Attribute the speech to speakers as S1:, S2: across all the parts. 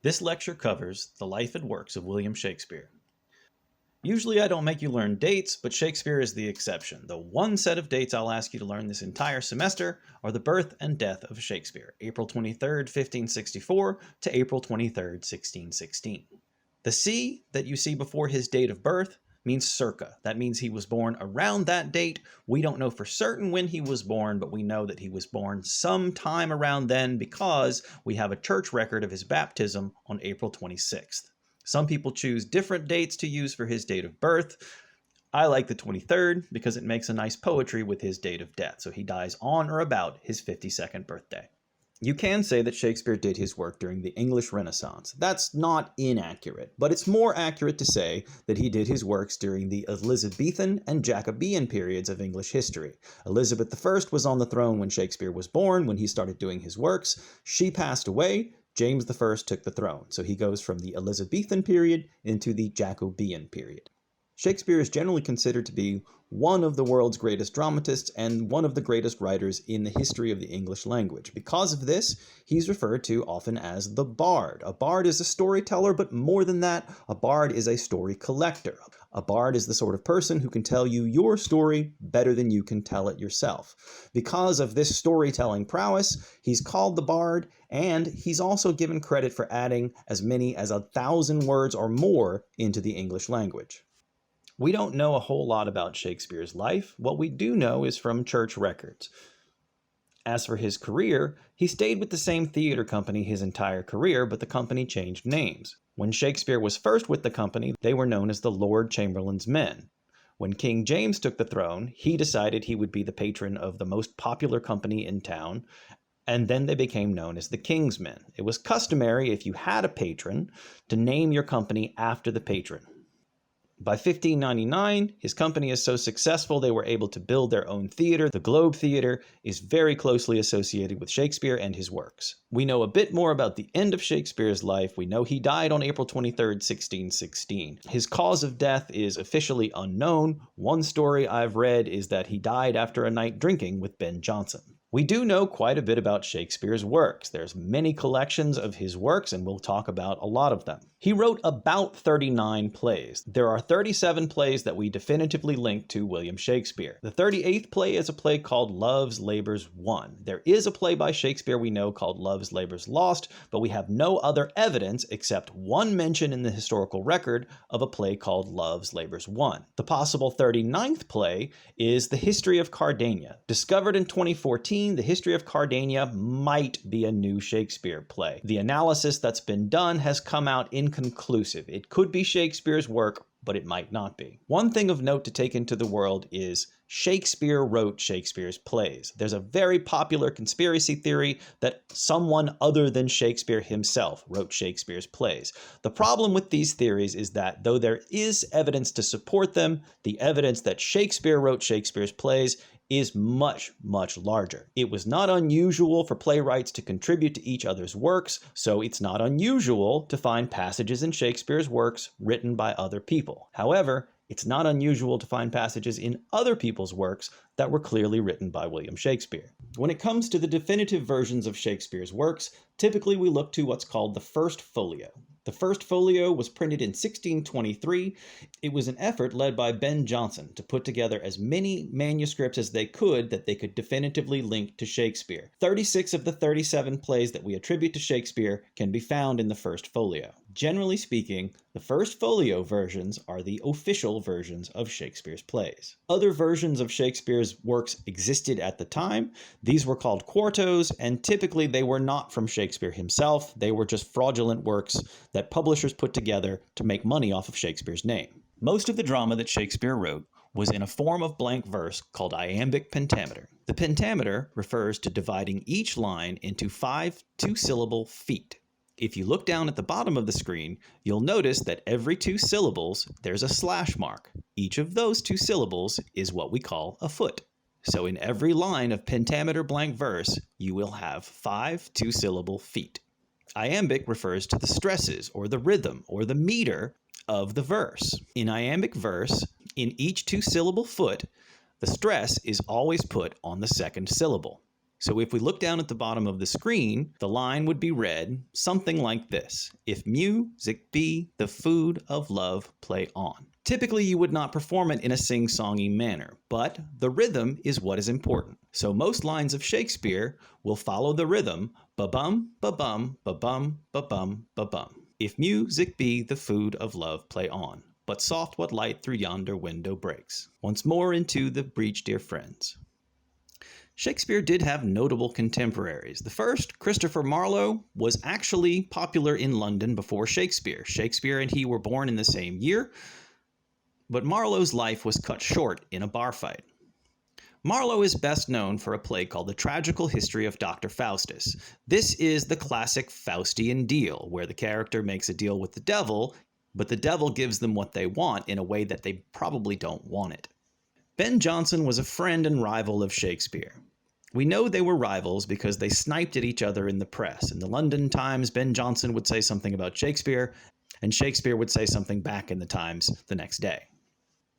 S1: This lecture covers the life and works of William Shakespeare. Usually I don't make you learn dates, but Shakespeare is the exception. The one set of dates I'll ask you to learn this entire semester are the birth and death of Shakespeare, April 23rd, 1564 to April 23rd, 1616. The C that you see before his date of birth means circa. That means he was born around that date. We don't know for certain when he was born, but we know that he was born sometime around then because we have a church record of his baptism on April 26th. Some people choose different dates to use for his date of birth. I like the 23rd because it makes a nice poetry with his date of death. So he dies on or about his 52nd birthday. You can say that Shakespeare did his work during the English Renaissance. That's not inaccurate, but it's more accurate to say that he did his works during the Elizabethan and Jacobean periods of English history. Elizabeth I was on the throne when Shakespeare was born, when he started doing his works. She passed away. James I took the throne, so he goes from the Elizabethan period into the Jacobean period. Shakespeare is generally considered to be one of the world's greatest dramatists and one of the greatest writers in the history of the English language. Because of this, he's referred to often as the bard. A bard is a storyteller, but more than that, a bard is a story collector. A bard is the sort of person who can tell you your story better than you can tell it yourself. Because of this storytelling prowess, he's called the bard, and he's also given credit for adding as many as 1,000 words or more into the English language. We don't know a whole lot about Shakespeare's life. What we do know is from church records. As for his career, he stayed with the same theater company his entire career, but the company changed names. When Shakespeare was first with the company, they were known as the Lord Chamberlain's Men. When King James took the throne, he decided he would be the patron of the most popular company in town, and then they became known as the King's Men. It was customary, if you had a patron, to name your company after the patron. By 1599, his company is so successful they were able to build their own theater. The Globe Theater is very closely associated with Shakespeare and his works. We know a bit more about the end of Shakespeare's life. We know he died on April 23rd, 1616. His cause of death is officially unknown. One story I've read is that he died after a night drinking with Ben Jonson. We do know quite a bit about Shakespeare's works. There's many collections of his works, and we'll talk about a lot of them. He wrote about 39 plays. There are 37 plays that we definitively link to William Shakespeare. The 38th play is a play called Love's Labour's Won. There is a play by Shakespeare we know called Love's Labour's Lost, but we have no other evidence except one mention in the historical record of a play called Love's Labour's Won. The possible 39th play is The History of Cardenio. Discovered in 2014, The History of Cardenio might be a new Shakespeare play. The analysis that's been done has come out inconclusive. It could be Shakespeare's work, but it might not be. One thing of note to take into the world is Shakespeare wrote Shakespeare's plays. There's a very popular conspiracy theory that someone other than Shakespeare himself wrote Shakespeare's plays. The problem with these theories is that though there is evidence to support them, the evidence that Shakespeare wrote Shakespeare's plays is much, much larger. It was not unusual for playwrights to contribute to each other's works, so it's not unusual to find passages in Shakespeare's works written by other people. However, it's not unusual to find passages in other people's works that were clearly written by William Shakespeare. When it comes to the definitive versions of Shakespeare's works, typically we look to what's called the First Folio. The First Folio was printed in 1623. It was an effort led by Ben Jonson to put together as many manuscripts as they could that they could definitively link to Shakespeare. 36 of the 37 plays that we attribute to Shakespeare can be found in the First Folio. Generally speaking, the First Folio versions are the official versions of Shakespeare's plays. Other versions of Shakespeare's works existed at the time. These were called quartos, and typically they were not from Shakespeare himself. They were just fraudulent works that publishers put together to make money off of Shakespeare's name. Most of the drama that Shakespeare wrote was in a form of blank verse called iambic pentameter. The pentameter refers to dividing each line into 5 two-syllable feet. If you look down at the bottom of the screen, you'll notice that every 2 syllables, there's a slash mark. Each of those 2 syllables is what we call a foot. So in every line of pentameter blank verse, you will have 5 two-syllable feet. Iambic refers to the stresses or the rhythm or the meter of the verse. In iambic verse, in each 2-syllable foot, the stress is always put on the second syllable. So if we look down at the bottom of the screen, the line would be read something like this: if music be the food of love, play on. Typically, you would not perform it in a sing-songy manner, but the rhythm is what is important. So most lines of Shakespeare will follow the rhythm, ba-bum, ba-bum, ba-bum, ba-bum, ba-bum. If music be the food of love, play on. But soft what light through yonder window breaks. Once more into the breach, dear friends. Shakespeare did have notable contemporaries. The first, Christopher Marlowe, was actually popular in London before Shakespeare. Shakespeare and he were born in the same year, but Marlowe's life was cut short in a bar fight. Marlowe is best known for a play called The Tragical History of Dr. Faustus. This is the classic Faustian deal, where the character makes a deal with the devil, but the devil gives them what they want in a way that they probably don't want it. Ben Jonson was a friend and rival of Shakespeare. We know they were rivals because they sniped at each other in the press. In the London Times, Ben Jonson would say something about Shakespeare, and Shakespeare would say something back in the Times the next day.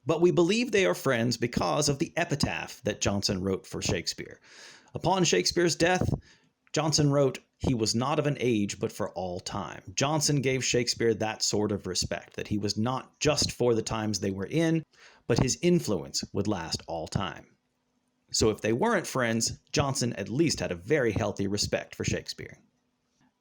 S1: But we believe they are friends because of the epitaph that Jonson wrote for Shakespeare. Upon Shakespeare's death, Jonson wrote, "He was not of an age, but for all time." Jonson gave Shakespeare that sort of respect, that he was not just for the times they were in, but his influence would last all time. So if they weren't friends, Jonson at least had a very healthy respect for Shakespeare.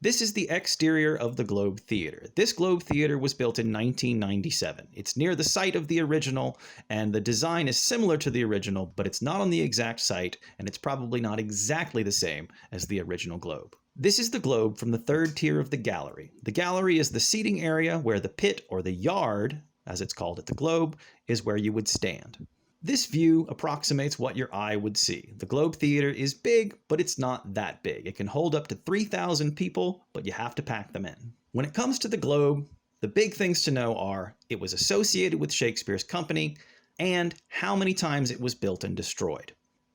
S1: This is the exterior of the Globe Theatre. This Globe Theatre was built in 1997. It's near the site of the original, and the design is similar to the original, but it's not on the exact site, and it's probably not exactly the same as the original Globe. This is the Globe from the third tier of the gallery. The gallery is the seating area where the pit, or the yard, as it's called at the Globe, is where you would stand. This view approximates what your eye would see. The Globe Theatre is big, but it's not that big. It can hold up to 3,000 people, but you have to pack them in. When it comes to the Globe, the big things to know are it was associated with Shakespeare's company and how many times it was built and destroyed.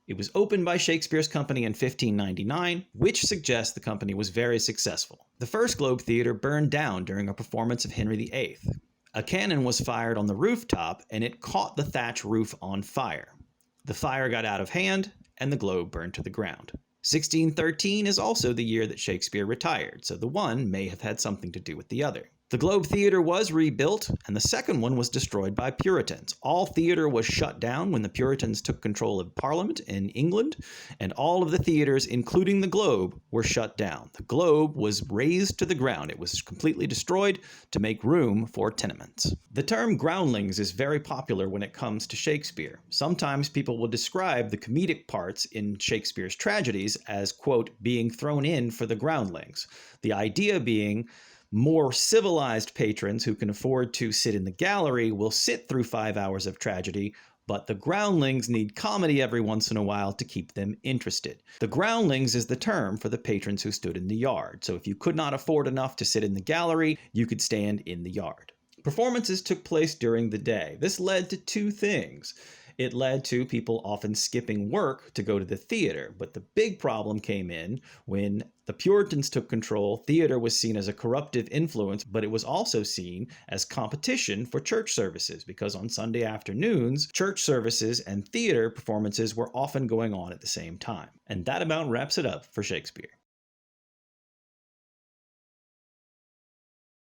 S1: It was opened by Shakespeare's company in 1599, which suggests the company was very successful. The first Globe Theatre burned down during a performance of Henry VIII. A cannon was fired on the rooftop, and it caught the thatch roof on fire. The fire got out of hand, and the Globe burned to the ground. 1613 is also the year that Shakespeare retired, so the one may have had something to do with the other. The Globe Theatre was rebuilt, and the second one was destroyed by Puritans. All theatre was shut down when the Puritans took control of Parliament in England, and all of the theatres, including the Globe, were shut down. The Globe was razed to the ground. It was completely destroyed to make room for tenements. The term groundlings is very popular when it comes to Shakespeare. Sometimes people will describe the comedic parts in Shakespeare's tragedies as, quote, being thrown in for the groundlings. The idea being more civilized patrons who can afford to sit in the gallery will sit through 5 hours of tragedy, but the groundlings need comedy every once in a while to keep them interested. The groundlings is the term for the patrons who stood in the yard. So if you could not afford enough to sit in the gallery, you could stand in the yard. Performances took place during the day. This led to two things. It led to people often skipping work to go to the theater, but the big problem came in when the Puritans took control. Theater was seen as a corruptive influence, but it was also seen as competition for church services, because on Sunday afternoons, church services and theater performances were often going on at the same time. And that about wraps it up for Shakespeare.